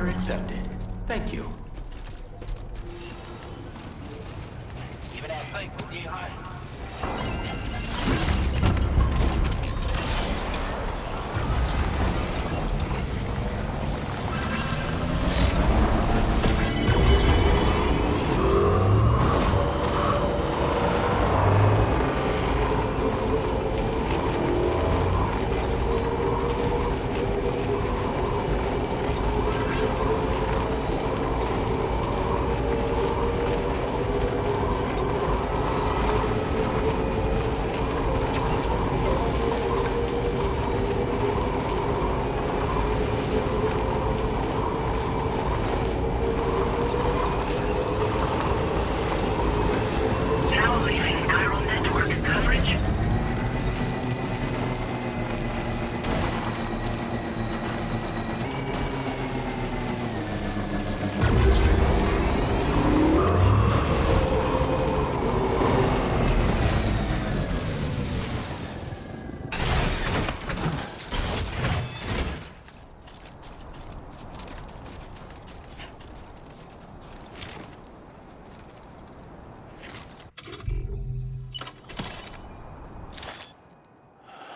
Order accepted. Thank you.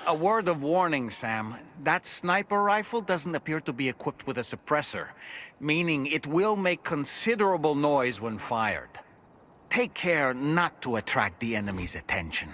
A word of warning, Sam. That sniper rifle doesn't appear to be equipped with a suppressor, meaning it will make considerable noise when fired. Take care not to attract the enemy's attention.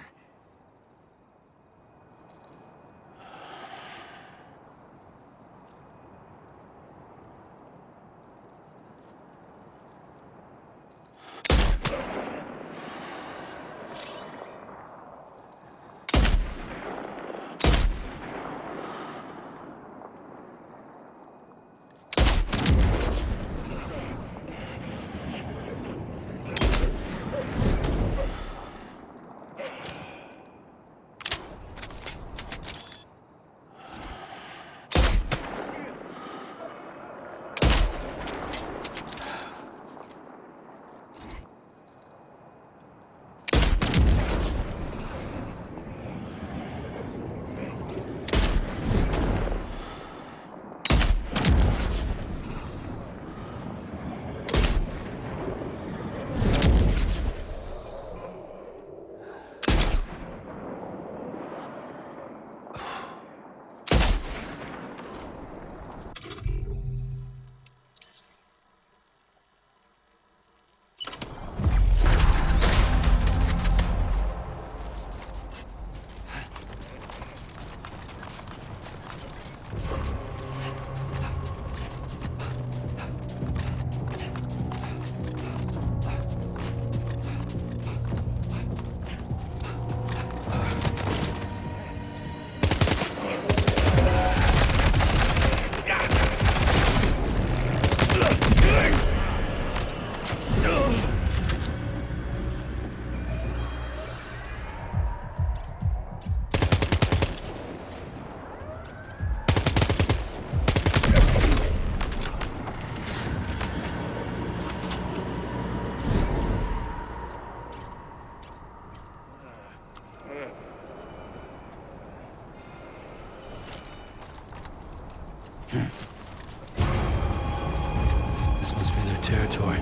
This must be their territory.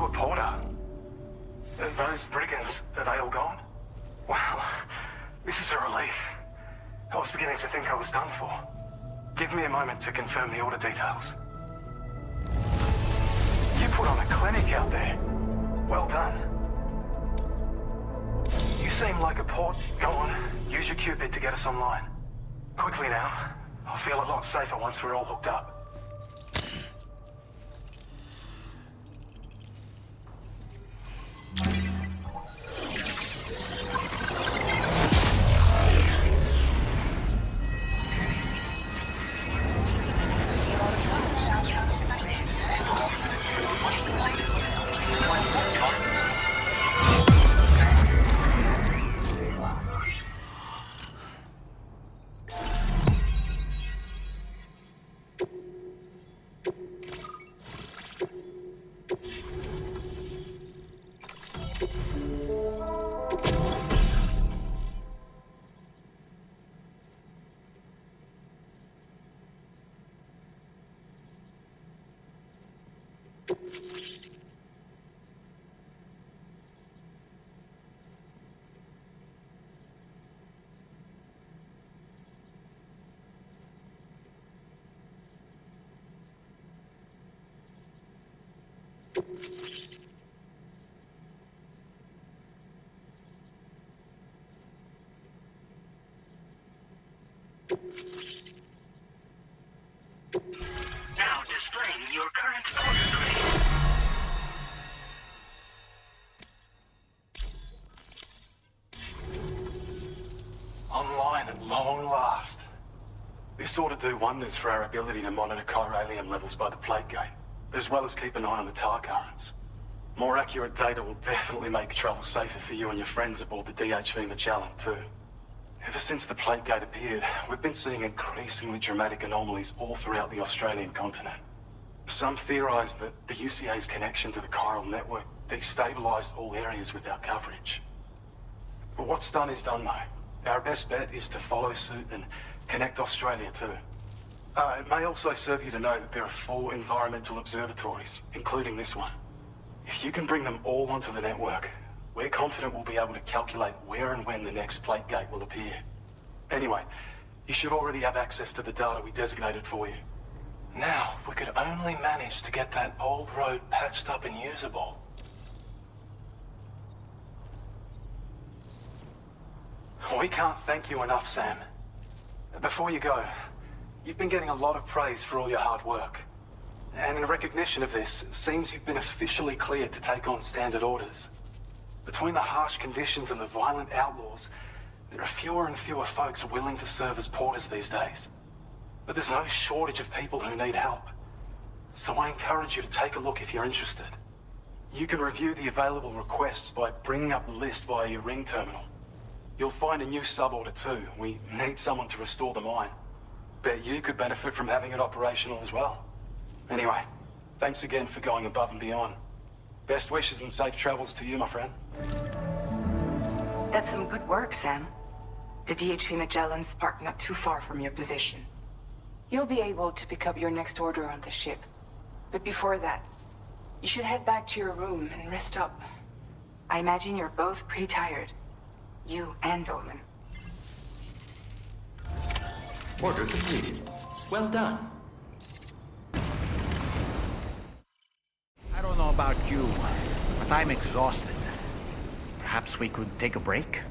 to a porter. Those brigands, are they all gone? Wow, this is a relief. I was beginning to think I was done for. Give me a moment to confirm the order details. You put on a clinic out there. Well done. You seem like a port. Go on, use your Cupid to get us online. Quickly now. I'll feel a lot safer once we're all hooked up. Now displaying your current order grade. Online at long last. This ought to do wonders for our ability to monitor chiralium levels by the plate gate, as well as keep an eye on the tar currents. More accurate data will definitely make travel safer for you and your friends aboard the DHV Magellan, too. Ever since the plate gate appeared, we've been seeing increasingly dramatic anomalies all throughout the Australian continent. Some theorize that the UCA's connection to the chiral network destabilized all areas with our coverage. But what's done is done, though. Our best bet is to follow suit and connect Australia, too. It may also serve you to know that there are 4 environmental observatories, including this one. If you can bring them all onto the network, we're confident we'll be able to calculate where and when the next plate gate will appear. Anyway, you should already have access to the data we designated for you. Now, if we could only manage to get that old road patched up and usable. We can't thank you enough, Sam. Before you go, you've been getting a lot of praise for all your hard work. And in recognition of this, it seems you've been officially cleared to take on standard orders. Between the harsh conditions and the violent outlaws, there are fewer and fewer folks willing to serve as porters these days. But there's no shortage of people who need help. So I encourage you to take a look if you're interested. You can review the available requests by bringing up the list via your ring terminal. You'll find a new sub-order too. We need someone to restore the mine. Bet you could benefit from having it operational as well. Anyway, thanks again for going above and beyond. Best wishes and safe travels to you, my friend. That's some good work, Sam. The DHV Magellan's parked not too far from your position. You'll be able to pick up your next order on the ship. But before that, you should head back to your room and rest up. I imagine you're both pretty tired. You and Dolan. Order completed. Well done. I don't know about you, but I'm exhausted. Perhaps we could take a break?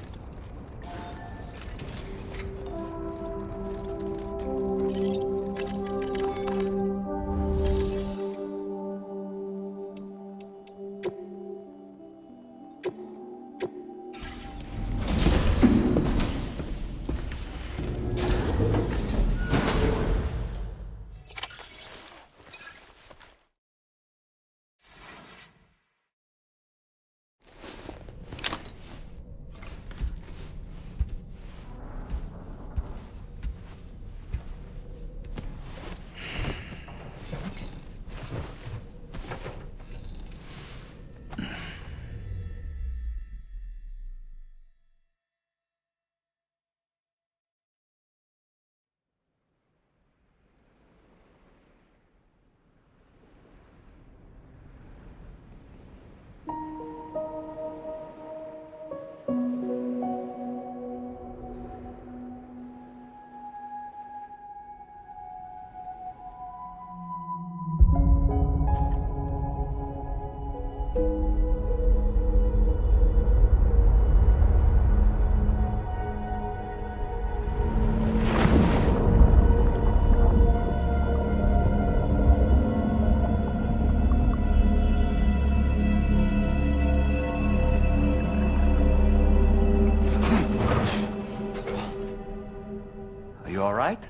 you all right?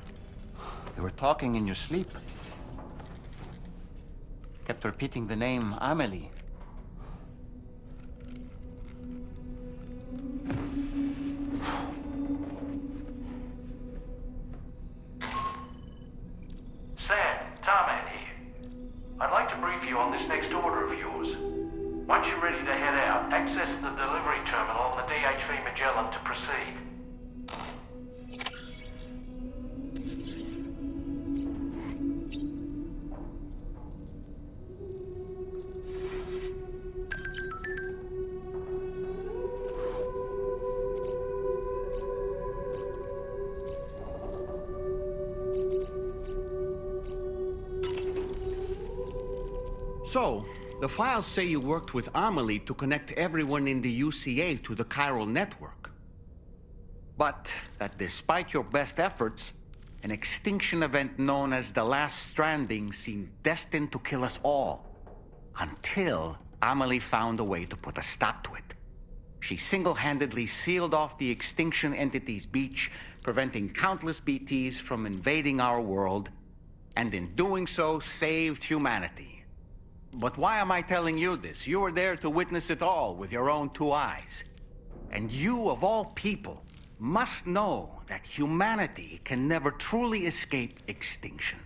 You were talking in your sleep. Kept repeating the name Amelie. Sam, Tarman here. I'd like to brief you on this next order of yours. Once you're ready to head out, access the delivery terminal on the DHV Magellan to proceed. So, the files say you worked with Amelie to connect everyone in the UCA to the chiral network. But that despite your best efforts, an extinction event known as the Last Stranding seemed destined to kill us all. Until Amelie found a way to put a stop to it. She single-handedly sealed off the extinction entity's beach, preventing countless BTs from invading our world, and in doing so, saved humanity. But why am I telling you this? You were there to witness it all with your own two eyes. And you, of all people, must know that humanity can never truly escape extinction.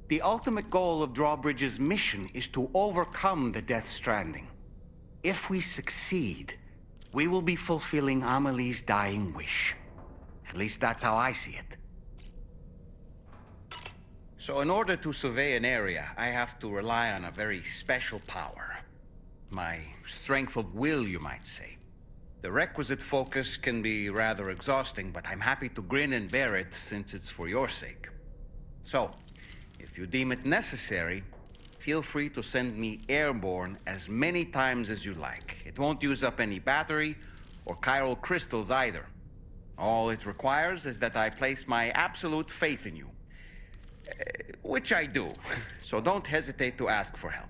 The ultimate goal of Drawbridge's mission is to overcome the Death Stranding. If we succeed, we will be fulfilling Amelie's dying wish. At least that's how I see it. So in order to survey an area, I have to rely on a very special power. My strength of will, you might say. The requisite focus can be rather exhausting, but I'm happy to grin and bear it since it's for your sake. So, if you deem it necessary, feel free to send me airborne as many times as you like. It won't use up any battery or chiral crystals either. All it requires is that I place my absolute faith in you. Which I do, so don't hesitate to ask for help.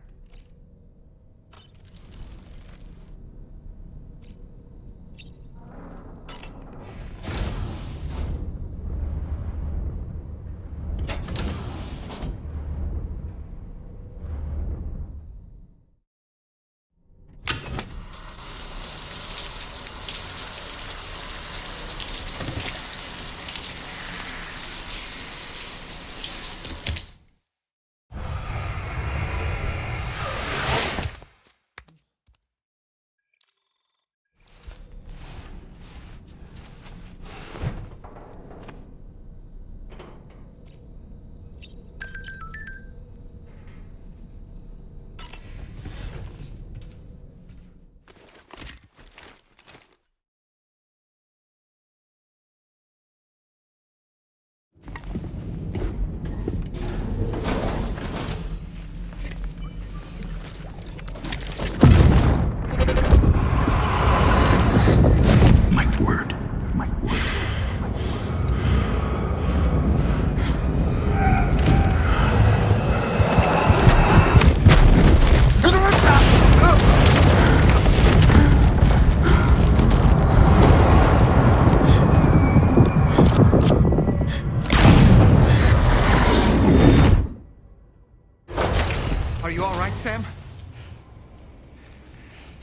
Are you all right, Sam?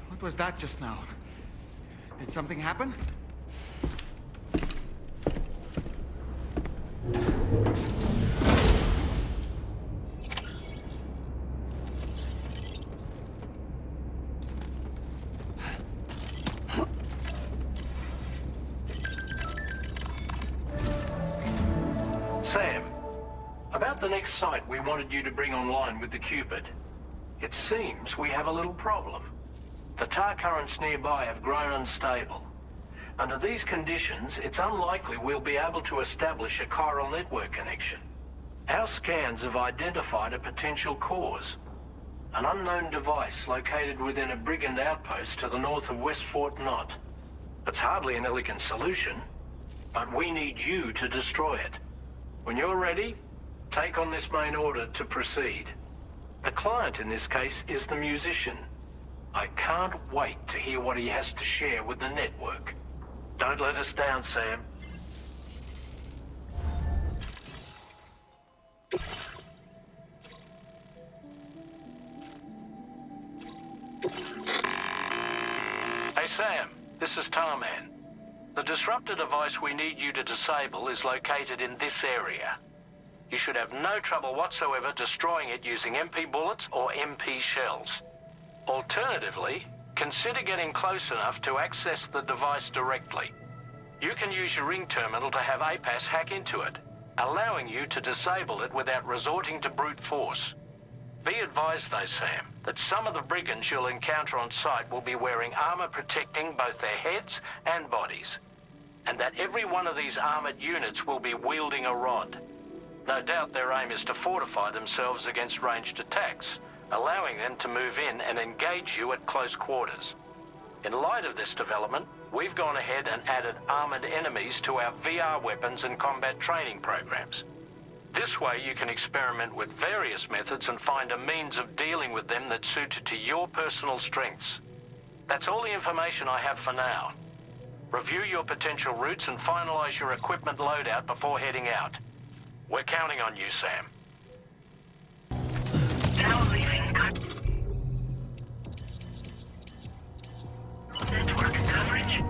What was that just now? Did something happen? Sam, about the next site we wanted you to bring online with the Cupid. It seems we have a little problem. The tar currents nearby have grown unstable. Under these conditions, it's unlikely we'll be able to establish a chiral network connection. Our scans have identified a potential cause. An unknown device located within a brigand outpost to the north of West Fort Knot. It's hardly an elegant solution, but we need you to destroy it. When you're ready, take on this main order to proceed. The client in this case is the musician. I can't wait to hear what he has to share with the network. Don't let us down, Sam. Sam, this is Tarman. The disruptor device we need you to disable is located in this area. You should have no trouble whatsoever destroying it using MP bullets or MP shells. Alternatively, consider getting close enough to access the device directly. You can use your ring terminal to have APAS hack into it, allowing you to disable it without resorting to brute force. Be advised though, Sam, that some of the brigands you'll encounter on site will be wearing armor protecting both their heads and bodies, and that every one of these armored units will be wielding a rod. No doubt their aim is to fortify themselves against ranged attacks, allowing them to move in and engage you at close quarters. In light of this development, we've gone ahead and added armored enemies to our VR weapons and combat training programs. This way you can experiment with various methods and find a means of dealing with them that's suited to your personal strengths. That's all the information I have for now. Review your potential routes and finalize your equipment loadout before heading out. We're counting on you, Sam. Now leaving. Network coverage.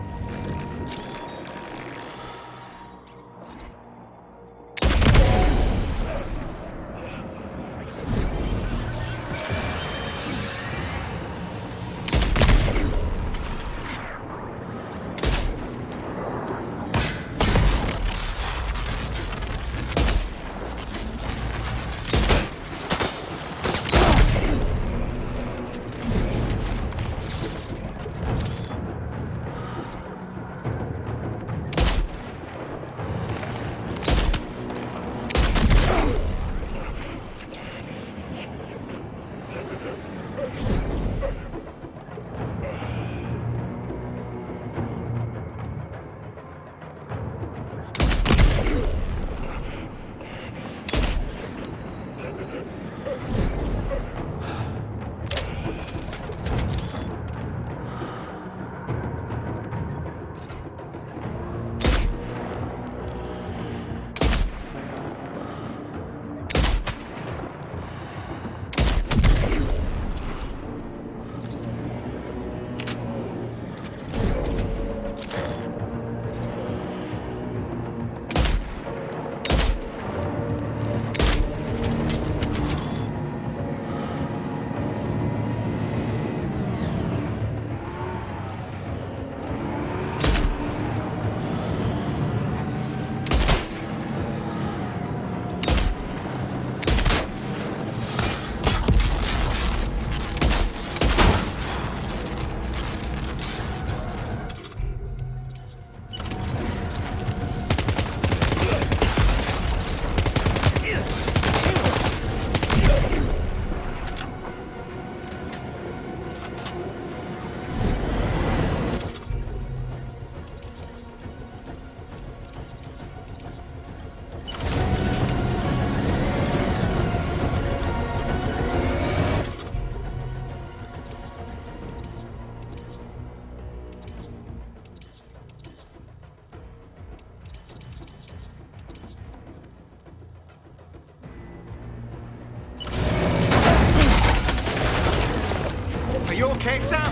You okay, Sam?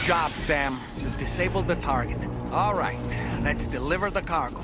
job, Sam. You've disabled the target. All right, let's deliver the cargo.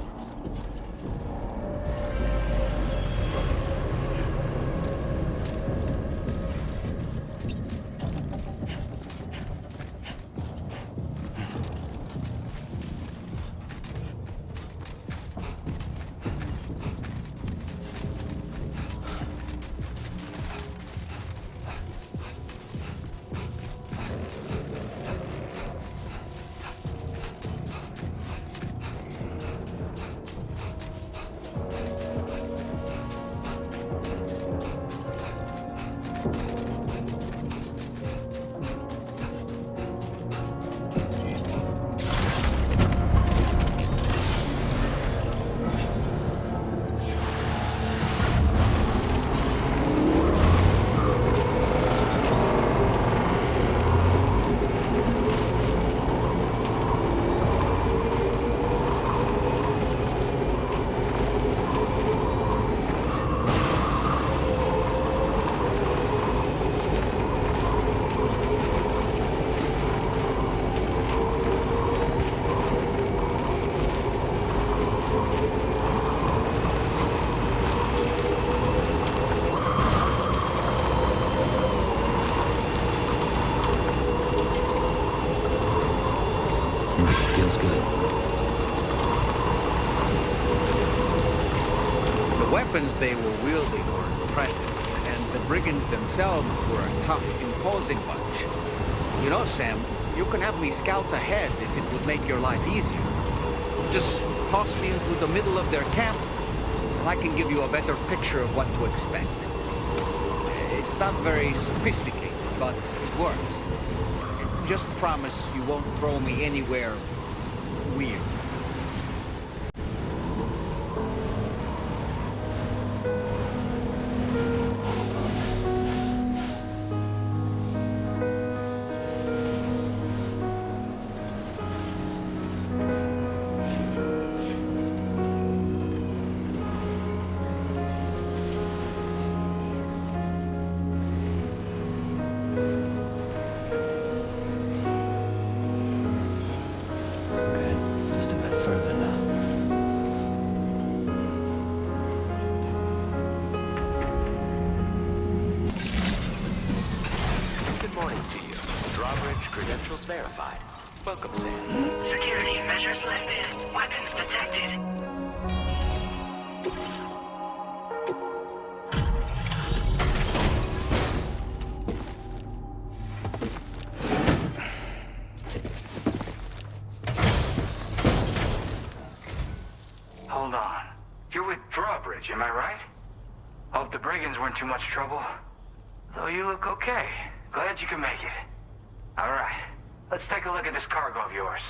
Feels good. The weapons they were wielding were impressive, and the brigands themselves were a tough, imposing bunch. You know, Sam, you can have me scout ahead if it would make your life easier. Just toss me into the middle of their camp, and I can give you a better picture of what to expect. It's not very sophisticated, but it works. Just promise you won't throw me anywhere weird. Just a bit further now. Good morning to you. Drawbridge credentials verified. Welcome, Sam. Security measures lifted. Weapons detected. Hold on. You're with Drawbridge, am I right? Hope the brigands weren't too much trouble. Though you look okay. Glad you can make it. All right. Let's take a look at this cargo of yours.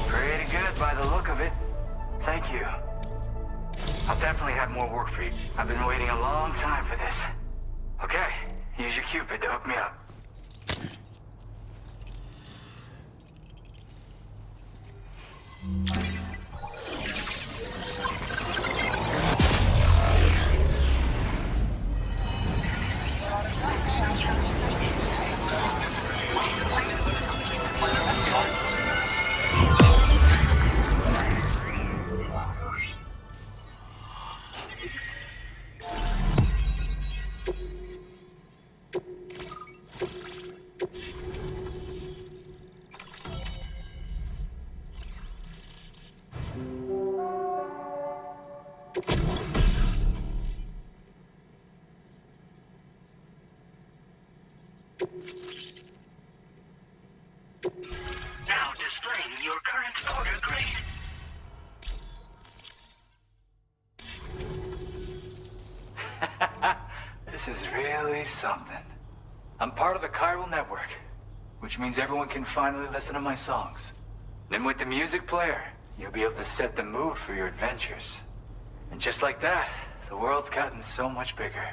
Pretty good by the look of it. Thank you. I'll definitely have more work for you. I've been waiting a long time for this. Okay, use your Cupid to hook me up. Now displaying your current order grade. This is really something. I'm part of the chiral network, which means everyone can finally listen to my songs. Then with the music player, you'll be able to set the mood for your adventures. And just like that, the world's gotten so much bigger.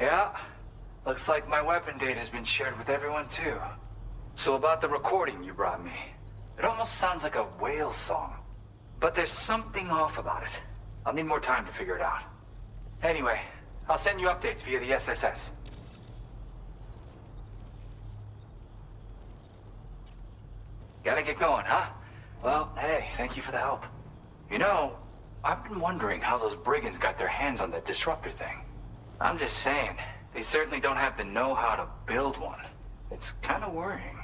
Yeah, looks like my weapon data has been shared with everyone too. So about the recording you brought me, it almost sounds like a whale song. But there's something off about it. I'll need more time to figure it out. Anyway, I'll send you updates via the SSS. Gotta get going, huh? Well, hey, thank you for the help. You know, I've been wondering how those brigands got their hands on that disruptor thing. I'm just saying, they certainly don't have the know-how to build one. It's kind of worrying.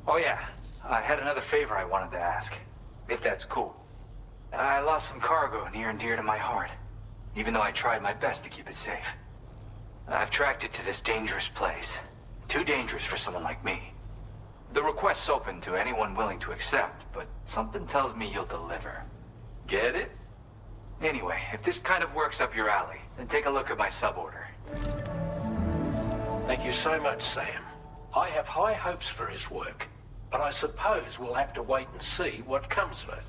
Oh yeah, I had another favor I wanted to ask, if that's cool. I lost some cargo near and dear to my heart, even though I tried my best to keep it safe. I've tracked it to this dangerous place. Too dangerous for someone like me. The request's open to anyone willing to accept, but something tells me you'll deliver. Get it? Anyway, if this kind of works up your alley, then take a look at my suborder. Thank you so much, Sam. I have high hopes for his work, but I suppose we'll have to wait and see what comes of it.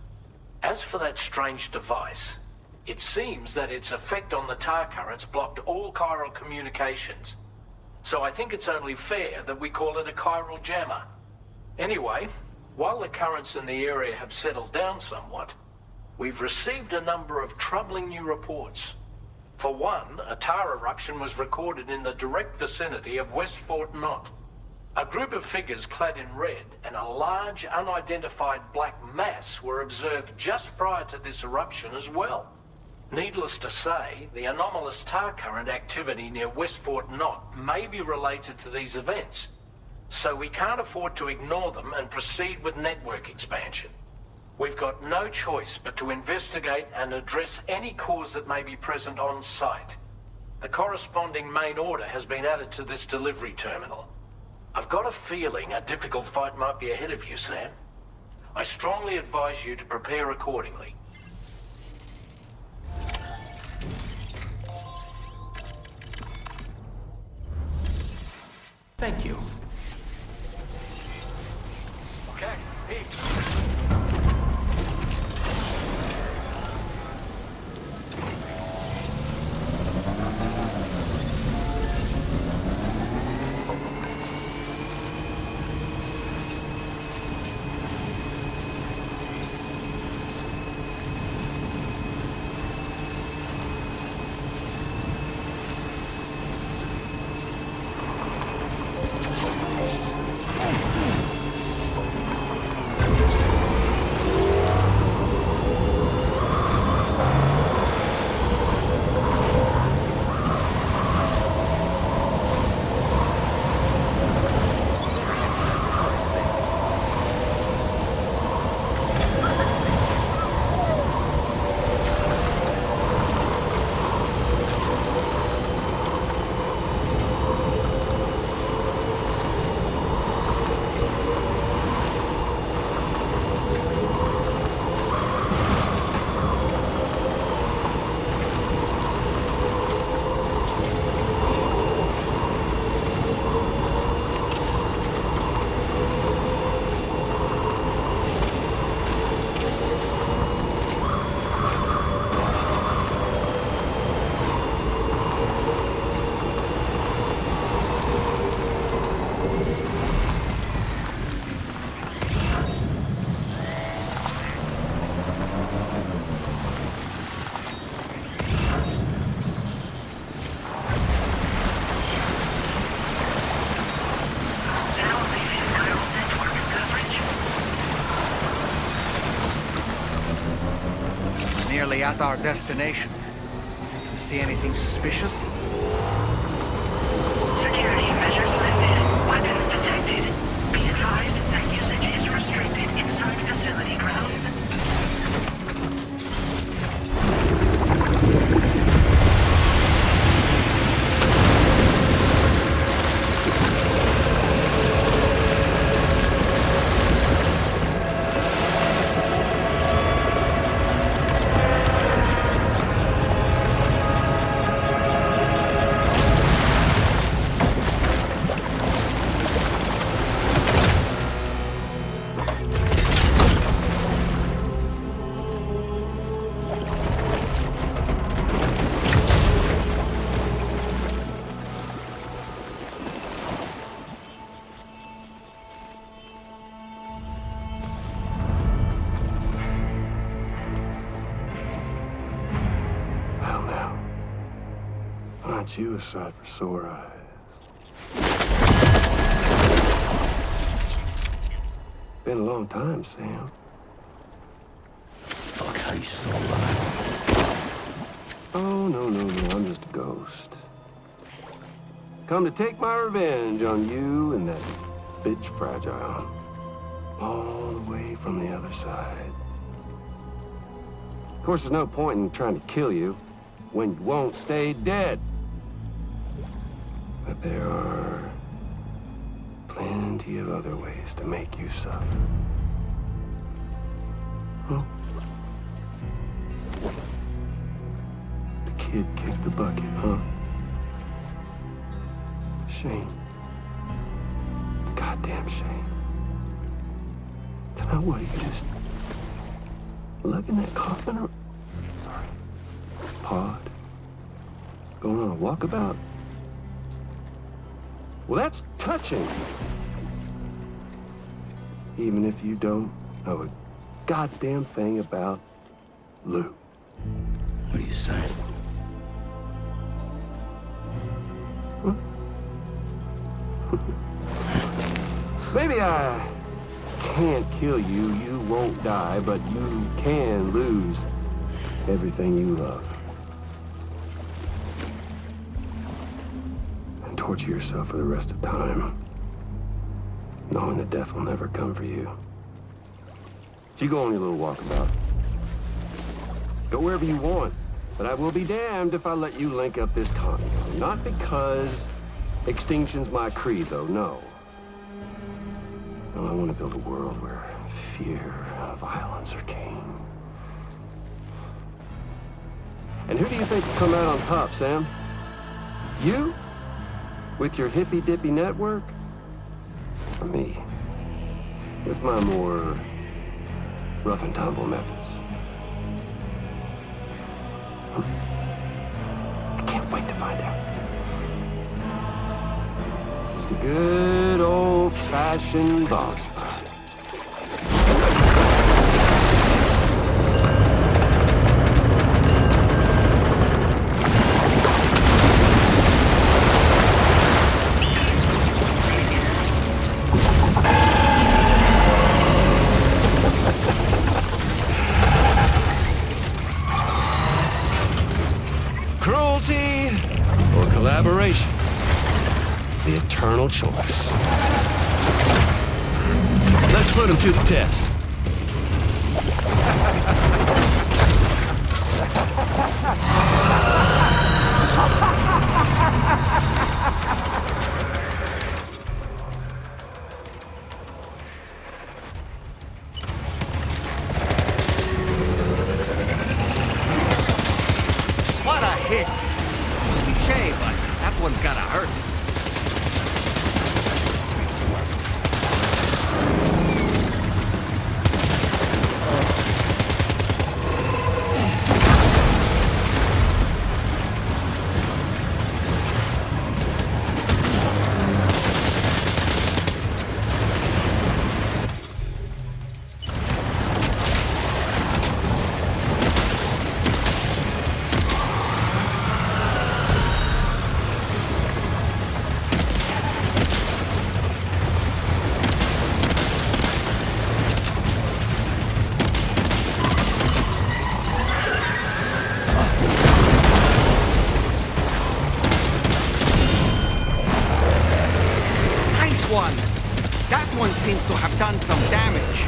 As for that strange device, it seems that its effect on the tar currents blocked all chiral communications. So I think it's only fair that we call it a chiral jammer. Anyway, while the currents in the area have settled down somewhat, we've received a number of troubling new reports. For one, a tar eruption was recorded in the direct vicinity of West Fort Knot. A group of figures clad in red and a large unidentified black mass were observed just prior to this eruption as well. Needless to say, the anomalous tar current activity near West Fort Knot may be related to these events, so we can't afford to ignore them and proceed with network expansion. We've got no choice but to investigate and address any cause that may be present on site. The corresponding main order has been added to this delivery terminal. I've got a feeling a difficult fight might be ahead of you, Sam. I strongly advise you to prepare accordingly. Thank you. Okay, peace. Nearly at our destination. See anything suspicious? Security measures lifted. Weapons detected. Be advised that usage is restricted inside facility grounds. now. Aren't you a sight for sore eyes? Been a long time, Sam. Fuck, how you still alive? Oh, no, I'm just a ghost. Come to take my revenge on you and that bitch Fragile. All the way from the other side. Of course, there's no point in trying to kill you when you won't stay dead. But there are plenty of other ways to make you suffer. Huh? The kid kicked the bucket, huh? Shame. Goddamn shame. Then what, you just lugging that coffin or pod? Going on a walkabout? Well, that's touching. Even if you don't know a goddamn thing about Lou. What are you saying? Huh? Maybe I can't kill you, you won't die, but you can lose everything you love. And torture yourself for the rest of time, knowing that death will never come for you. So you go on your little walkabout. Go wherever you want, but I will be damned if I let you link up this continent. Not because extinction's my creed, though, no. No, I want to build a world where fear and violence are king. And who do you think will come out on top, Sam? You? With your hippy-dippy network? Or me? With my more rough and tumble methods? I can't wait to find out. Just a good old-fashioned boss fight. Cruelty or collaboration? The eternal choice. Let's put him to the test. What a hit! Cliche, but that one's gotta hurt. One. That one seems to have done some damage.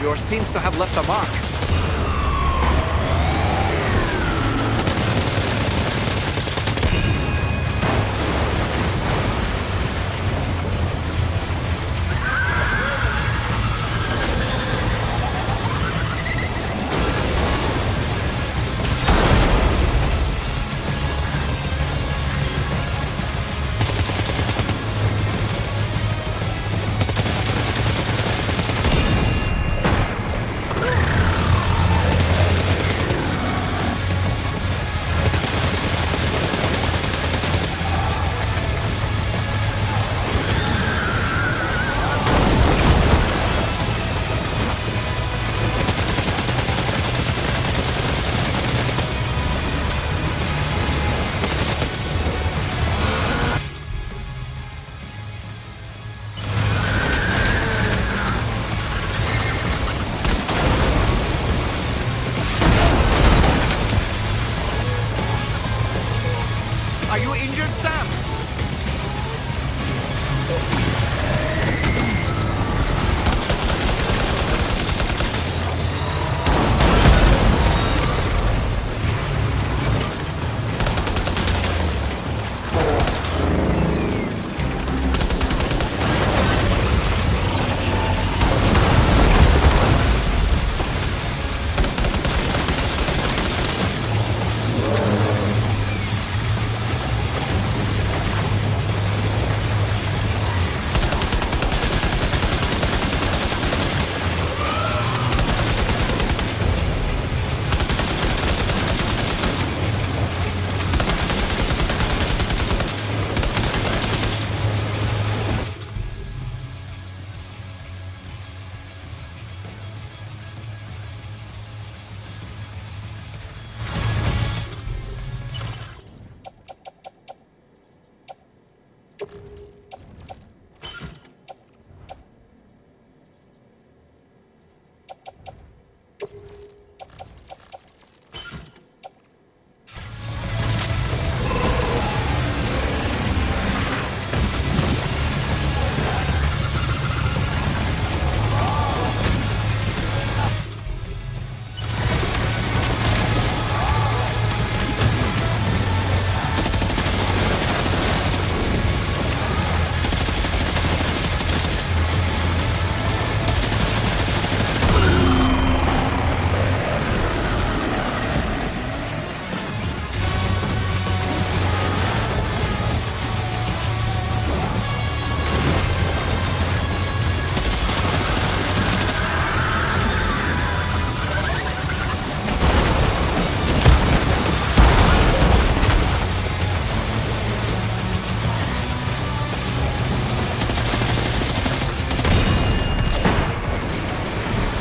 of yours seems to have left a mark. Are you injured, Sam?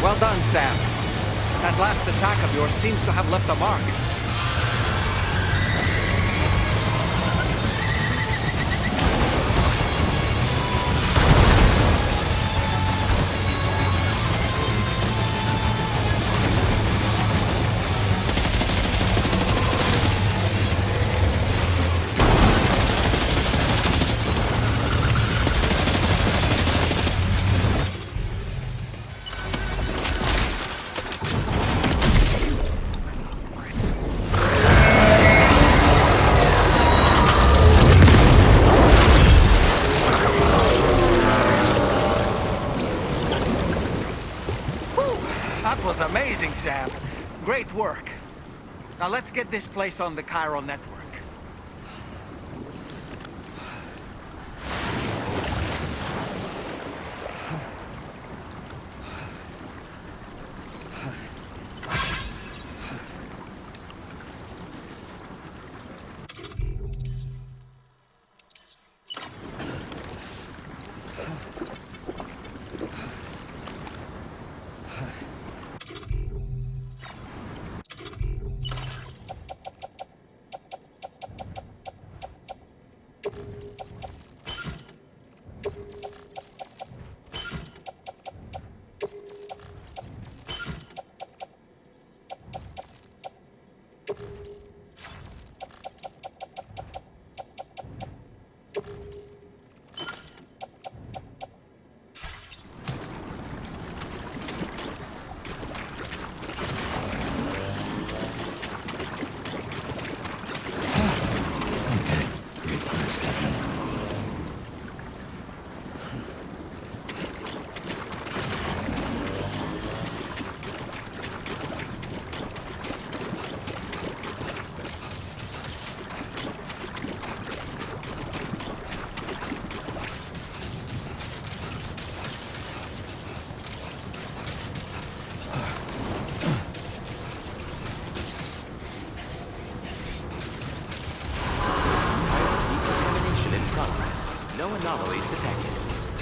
Well done, Sam. That last attack of yours seems to have left a mark. That was amazing, Sam. Great work. Now let's get this place on the chiral network.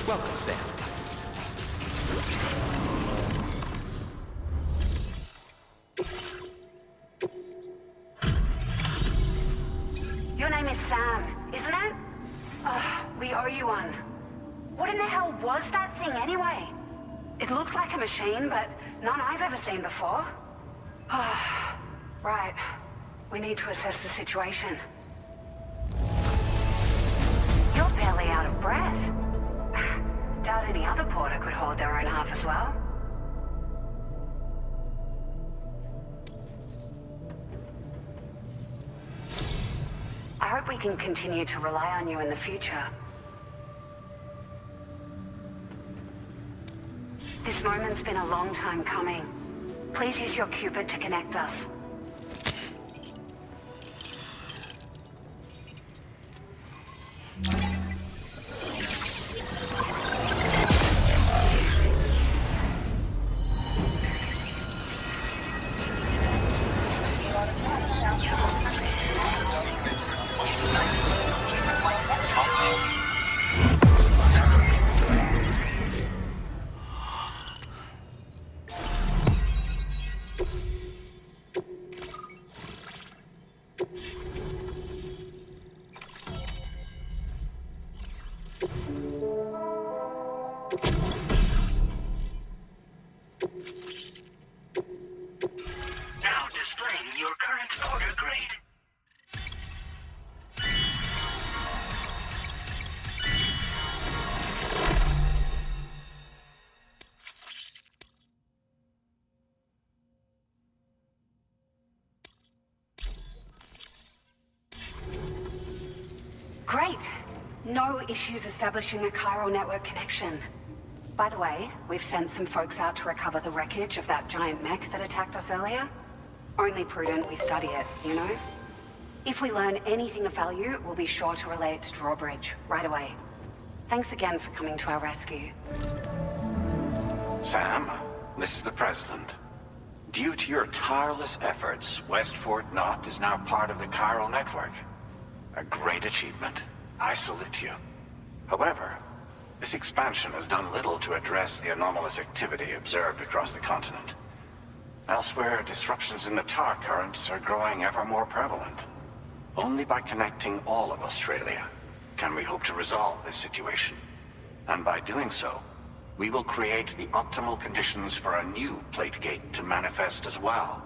Welcome, Sam. Your name is Sam, isn't it? Oh, we owe you one. What in the hell was that thing anyway? It looked like a machine, but none I've ever seen before. Oh, right. We need to assess the situation. You're barely out of breath. Doubt any other porter could hold their own half as well. I hope we can continue to rely on you in the future. This moment's been a long time coming. Please use your Cupid to connect us. Now displaying your current order grade. Great. No issues establishing a chiral network connection. By the way, we've sent some folks out to recover the wreckage of that giant mech that attacked us earlier. Only prudent we study it, you know? If we learn anything of value, we'll be sure to relay it to Drawbridge right away. Thanks again for coming to our rescue. Sam, this is the President. Due to your tireless efforts, West Fort Knot is now part of the chiral network. A great achievement. I salute you. However, this expansion has done little to address the anomalous activity observed across the continent. Elsewhere, disruptions in the tar currents are growing ever more prevalent. Only by connecting all of Australia can we hope to resolve this situation. And by doing so, we will create the optimal conditions for a new Plategate to manifest as well.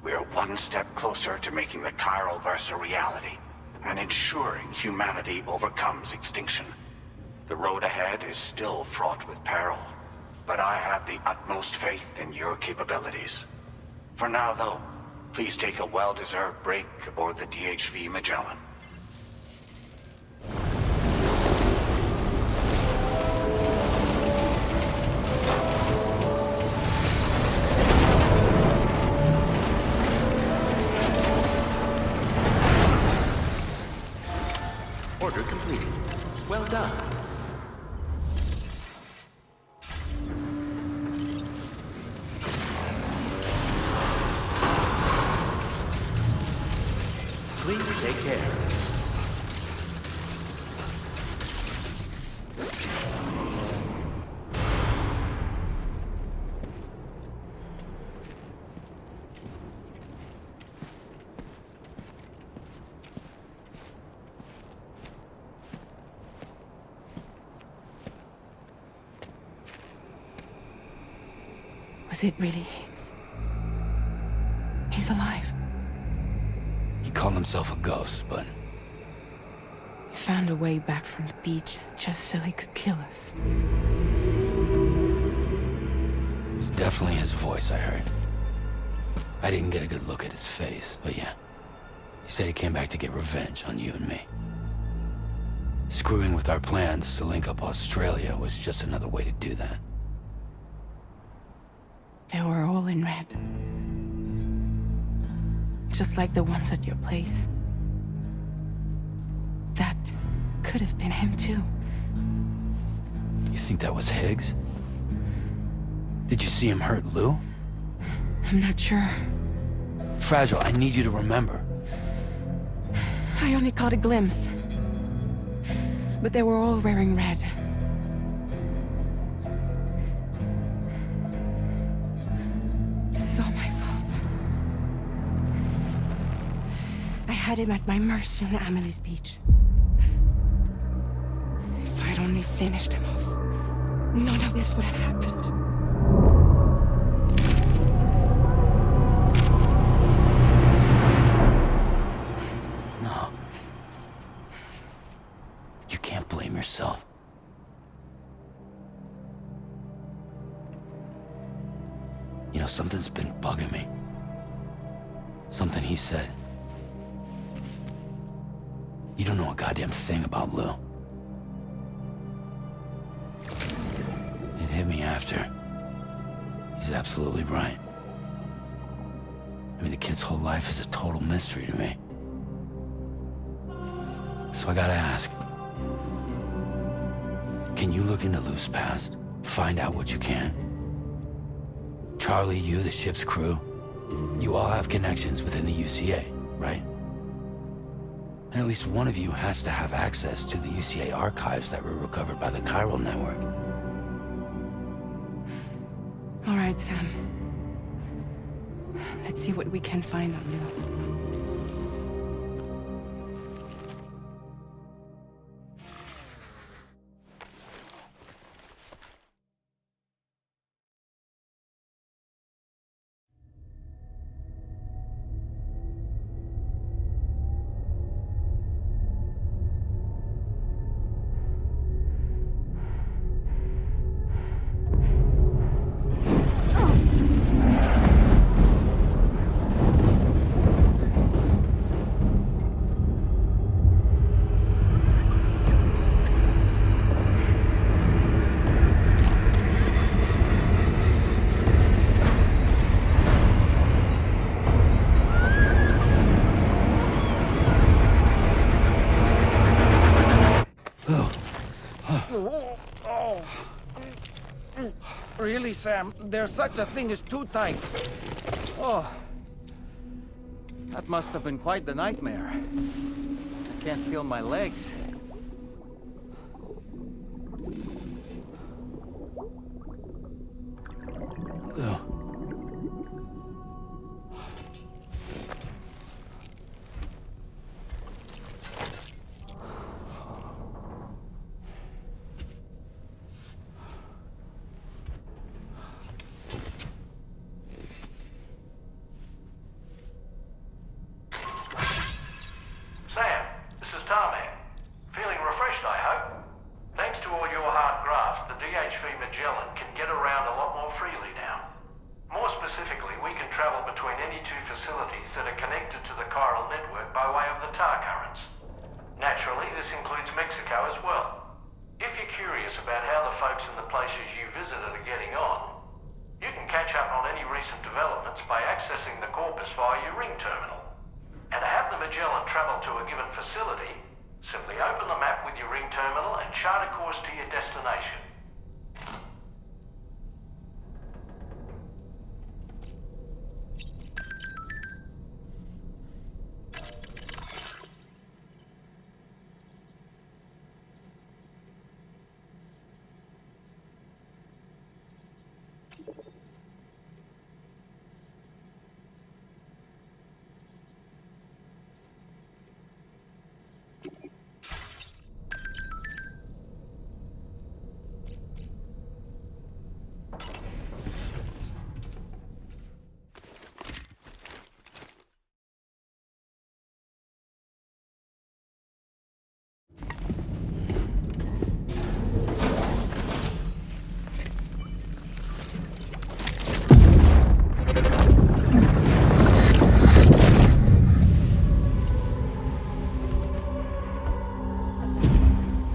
We are one step closer to making the chiral verse a reality, and ensuring humanity overcomes extinction. The road ahead is still fraught with peril, but I have the utmost faith in your capabilities. For now, though, please take a well-deserved break aboard the DHV Magellan. Order completed. Well done. Please take care. Was it really Higgs? He's alive. He called himself a ghost, but He found a way back from the beach just so he could kill us. it was definitely his voice I heard. I didn't get a good look at his face, but yeah. He said he came back to get revenge on you and me. Screwing with our plans to link up Australia was just another way to do that. They were all in red. Just like the ones at your place. That could have been him too. You think that was Higgs? Did you see him hurt Lou? I'm not sure. Fragile, I need you to remember. I only caught a glimpse. But they were all wearing red. had him at my mercy on Amelie's beach. If I'd only finished him off, none of this would have happened. No. You can't blame yourself. You know, something's been bugging me. Something he said. You don't know a goddamn thing about Lou. It hit me after. He's absolutely right. I mean, the kid's whole life is a total mystery to me. So I gotta ask. Can you look into Lou's past? Find out what you can? Charlie, you, the ship's crew, you all have connections within the UCA, right? And at least one of you has to have access to the UCA archives that were recovered by the chiral network. All right, Sam. Let's see what we can find on Lou. Really, Sam, there's such a thing as too tight. Oh, that must have been quite the nightmare. I can't feel my legs. Lou. Sam, this is Tarman. Feeling refreshed, I hope? Thanks to all your hard graft, the DHV Magellan can get around a lot more freely now. More specifically, we can travel between any two facilities that are connected to the chiral network by way of the tar currents. Naturally, this includes Mexico as well. If you're curious about how the folks in the places you visited are getting on, you can catch up on any recent developments by accessing the corpus via your ring terminal. And to have the Magellan travel to a given facility, simply open the map with your ring terminal and chart a course to your destination.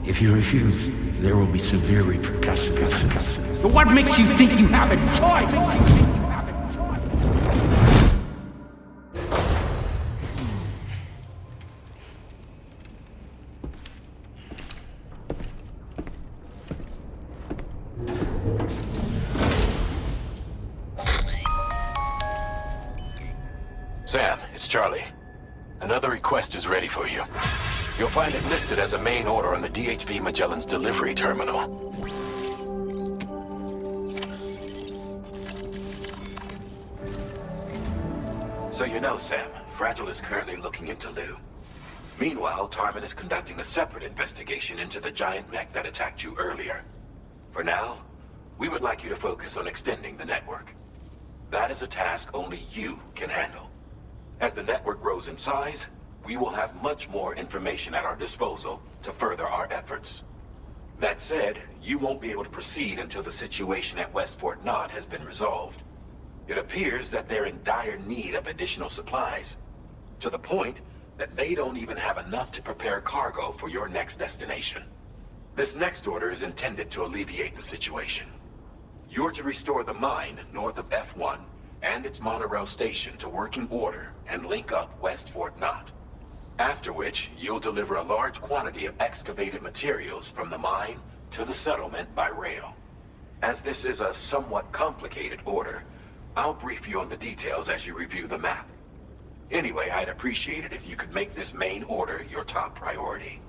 If you refuse, there will be severe repercussions. But what makes you think you have a choice? Sam, it's Charlie. Another request is ready for you. You'll find it listed as a main order on the DHV Magellan's delivery terminal. So you know, Sam, Fragile is currently looking into Lou. Meanwhile, Tarman is conducting a separate investigation into the giant mech that attacked you earlier. For now, we would like you to focus on extending the network. That is a task only you can handle. As the network grows in size, we will have much more information at our disposal to further our efforts. That said, you won't be able to proceed until the situation at West Fort Knott has been resolved. It appears that they're in dire need of additional supplies, to the point that they don't even have enough to prepare cargo for your next destination. This next order is intended to alleviate the situation. You're to restore the mine north of F1 and its monorail station to working order and link up West Fort Knott. After which, you'll deliver a large quantity of excavated materials from the mine to the settlement by rail. As this is a somewhat complicated order, I'll brief you on the details as you review the map. Anyway, I'd appreciate it if you could make this main order your top priority.